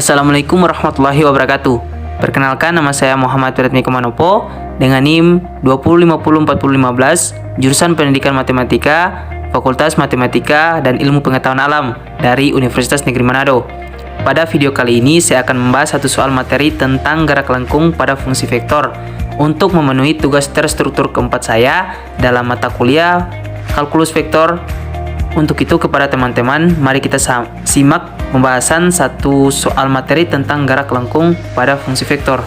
Assalamualaikum warahmatullahi wabarakatuh. Perkenalkan, nama saya Muhammad Piratmiko Manopo dengan NIM 20504015, jurusan Pendidikan Matematika, Fakultas Matematika dan Ilmu Pengetahuan Alam dari Universitas Negeri Manado. Pada video kali ini saya akan membahas satu soal materi tentang gerak lengkung pada fungsi vektor untuk memenuhi tugas terstruktur keempat saya dalam mata kuliah kalkulus vektor. Untuk itu, kepada teman-teman, mari kita simak pembahasan satu soal materi tentang gerak lengkung pada fungsi vektor.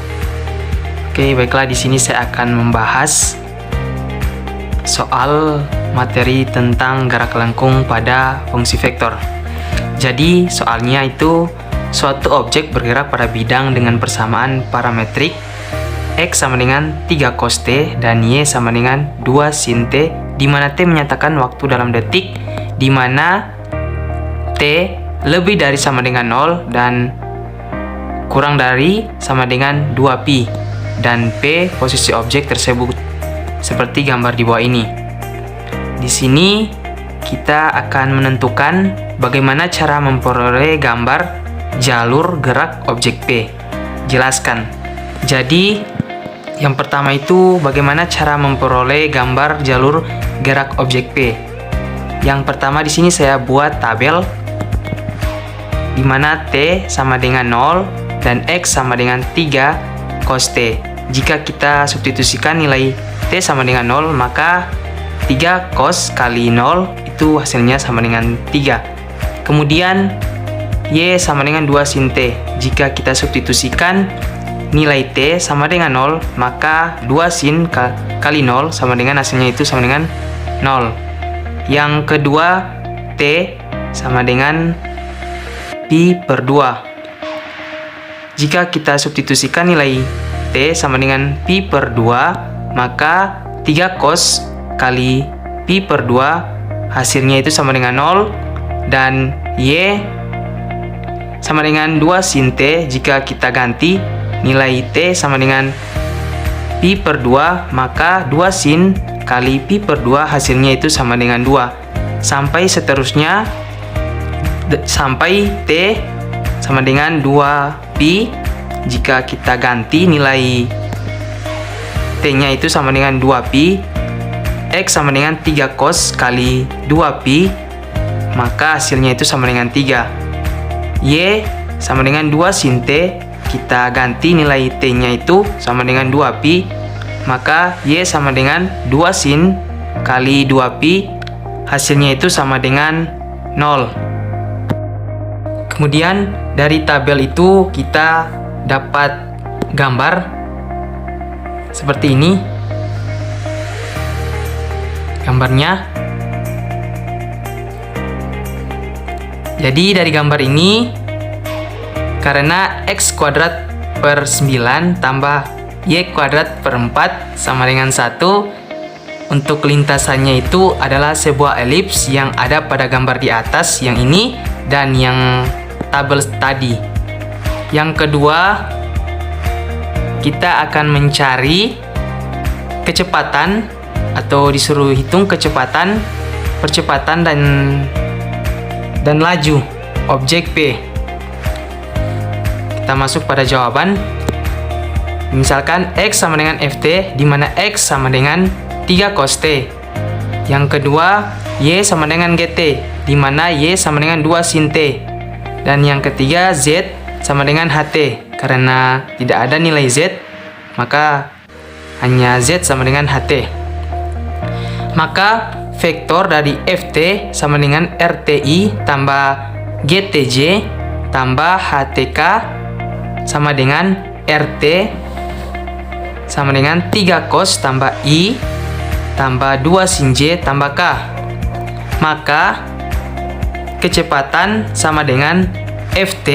Oke, baiklah, di sini saya akan membahas soal materi tentang gerak lengkung pada fungsi vektor. Jadi, soalnya itu suatu objek bergerak pada bidang dengan persamaan parametrik X sama dengan 3 cos T dan Y sama dengan 2 sin T, di mana T menyatakan waktu dalam detik, di mana T lebih dari sama dengan 0 dan kurang dari sama dengan 2pi, dan P posisi objek tersebut seperti gambar di bawah ini. Di sini kita akan menentukan bagaimana cara memperoleh gambar jalur gerak objek P. Jelaskan. Jadi, yang pertama itu bagaimana cara memperoleh gambar jalur gerak objek P. Yang pertama di sini saya buat tabel di mana T sama dengan 0 dan X sama dengan 3 cos T. Jika kita substitusikan nilai T sama dengan 0, maka 3 cos kali 0 itu hasilnya sama dengan 3. Kemudian Y sama dengan 2 sin T. Jika kita substitusikan nilai T sama dengan 0, maka 2 sin kali 0 sama dengan hasilnya itu sama dengan 0. Yang kedua, T sama dengan pi per 2. Jika kita substitusikan nilai T sama dengan pi per 2, maka 3 cos kali pi per 2 hasilnya itu sama dengan 0, dan Y sama dengan 2 sin T. Jika kita ganti nilai T sama dengan pi per 2, maka 2 sin kali pi per 2 hasilnya itu sama dengan 2. Sampai seterusnya, sampai T sama dengan 2pi. Jika kita ganti nilai T-nya itu sama dengan 2pi, X sama dengan 3 cos kali 2pi, maka hasilnya itu sama dengan 3. Y sama dengan 2 sin T. Kita ganti nilai T-nya itu sama dengan 2pi, maka Y sama dengan 2 sin kali 2pi, hasilnya itu sama dengan 0. Kemudian dari tabel itu kita dapat gambar seperti ini. Gambarnya. Jadi dari gambar ini, karena X kuadrat per 9 tambah Y kuadrat per 4 sama dengan 1, untuk lintasannya itu adalah sebuah elips yang ada pada gambar di atas yang ini dan yang tabel tadi. Yang kedua, kita akan mencari kecepatan atau disuruh hitung kecepatan, percepatan dan laju objek P. Kita masuk pada jawaban. Misalkan X sama dengan Ft, di mana X sama dengan 3 cos T. Yang kedua, Y sama dengan Gt, di mana Y sama dengan 2 sin T. Dan yang ketiga, Z sama dengan Ht. Karena tidak ada nilai Z, maka hanya Z sama dengan Ht. Maka vektor dari Ft sama dengan RTI tambah GTJ tambah HTK sama dengan RT sama dengan 3 cos tambah I tambah 2 sin J tambah K. Maka kecepatan sama dengan Ft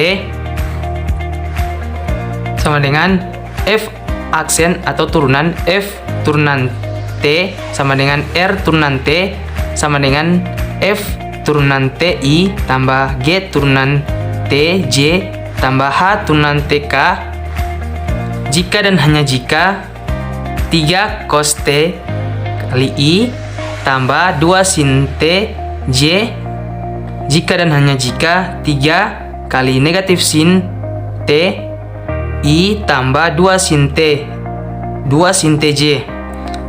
sama dengan F aksen atau turunan F turunan T sama dengan R turunan T sama dengan F turunan TI tambah G turunan TJ tambah H turunan TK, jika dan hanya jika 3 cos T kali I tambah 2 sin T J, jika dan hanya jika 3 kali negatif sin T I tambah 2 sin T 2 sin TJ.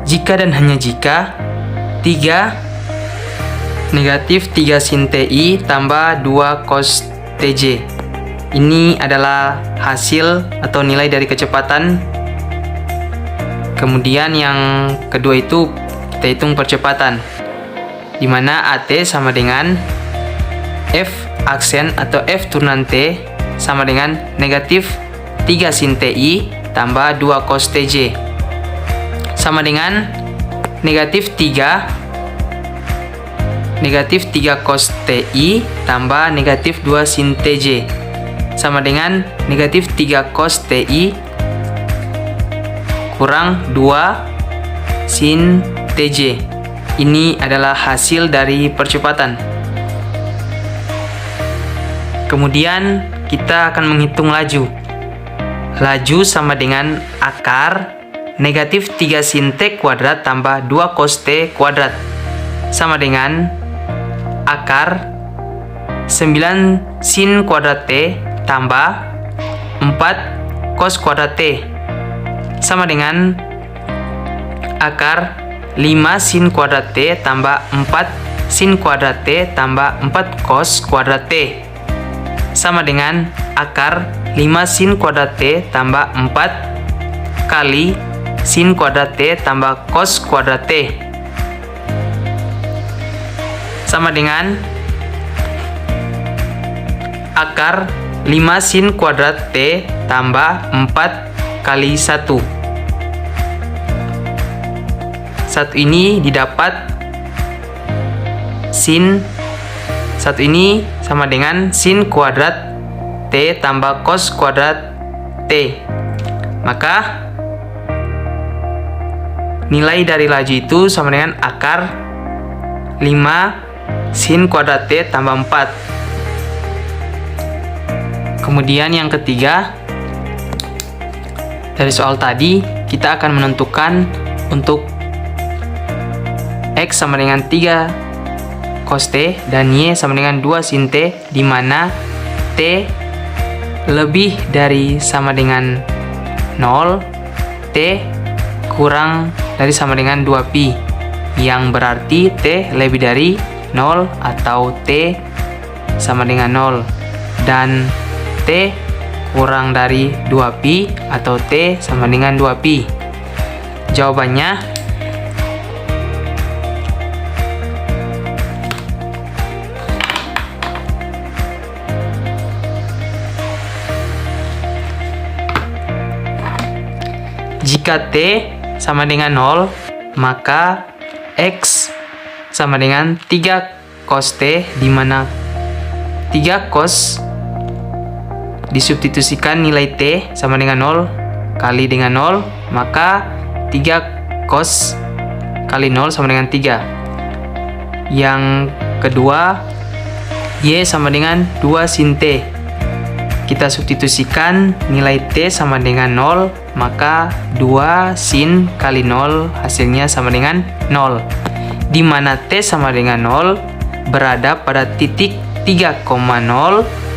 Jika dan hanya jika 3 negatif 3 sin TI tambah 2 cos TJ. Ini adalah hasil atau nilai dari kecepatan. Kemudian yang kedua itu kita hitung percepatan, di mana AT sama dengan F aksen atau F turunan T sama dengan negatif 3 sin TI tambah 2 cos TJ, sama dengan negatif 3 cos TI tambah negatif 2 sin TJ, sama dengan negatif 3 cos TI kurang 2 sin TJ. Ini adalah hasil dari percepatan. Kemudian kita akan menghitung laju. Laju sama dengan akar negatif 3 sin T kuadrat tambah 2 cos T kuadrat, sama dengan akar 9 sin kuadrat T tambah 4 cos kuadrat T, sama dengan akar 5 sin kuadrat T tambah 4 sin kuadrat T tambah 4 cos kuadrat T, sama dengan akar 5 sin kuadrat T tambah 4 kali sin kuadrat T tambah cos kuadrat T, sama dengan akar 5 sin kuadrat T tambah 4 kali 1. 1 ini didapat sin 1 ini sama dengan sin kuadrat T tambah cos kuadrat T. Maka nilai dari laju itu sama dengan akar 5 sin kuadrat T tambah 4. Kemudian yang ketiga, dari soal tadi kita akan menentukan untuk X sama dengan 3 cos T dan Y sama dengan 2 sin T, di mana T lebih dari sama dengan 0, T kurang dari sama dengan 2pi, yang berarti T lebih dari 0 atau T sama dengan 0, dan T kurang dari 2pi atau T sama dengan 2pi. Jawabannya jika T sama dengan 0, maka X sama dengan 3 cos T, di mana 3 cos disubstitusikan nilai T sama dengan 0 kali dengan 0, maka 3 cos kali 0 sama dengan 3. Yang kedua, Y sama dengan 2 sin T. Kita substitusikan nilai T sama dengan 0, maka 2 sin kali 0 hasilnya sama dengan 0. Di mana T sama dengan 0 berada pada titik 3,0.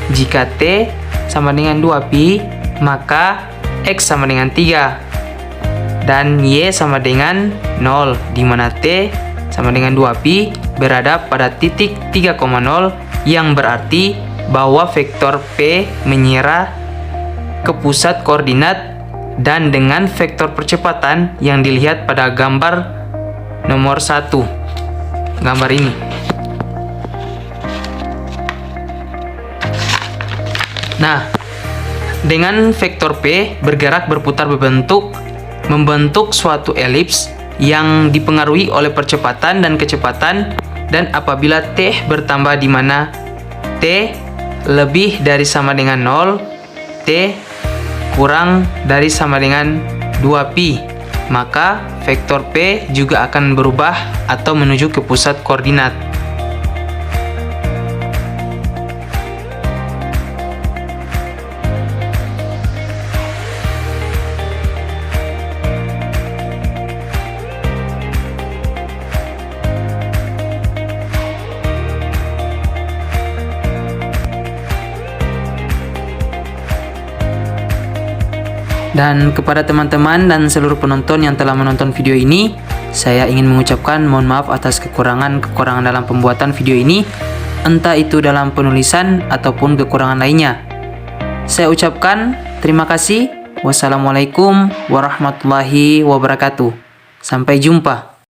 Jika T sama dengan 2pi, maka X sama dengan 3 dan Y sama dengan 0, di mana T sama dengan 2pi berada pada titik 3,0, yang berarti bahwa vektor P menyerah ke pusat koordinat dan dengan vektor percepatan yang dilihat pada gambar nomor 1, gambar ini. Nah, dengan vektor P bergerak berputar membentuk suatu elips yang dipengaruhi oleh percepatan dan kecepatan, dan apabila T bertambah di mana T lebih dari sama dengan 0, T kurang dari sama dengan 2pi, maka vektor P juga akan berubah atau menuju ke pusat koordinat. Dan kepada teman-teman dan seluruh penonton yang telah menonton video ini, saya ingin mengucapkan mohon maaf atas kekurangan dalam pembuatan video ini, entah itu dalam penulisan ataupun kekurangan lainnya. Saya ucapkan terima kasih. Wassalamualaikum warahmatullahi wabarakatuh. Sampai jumpa.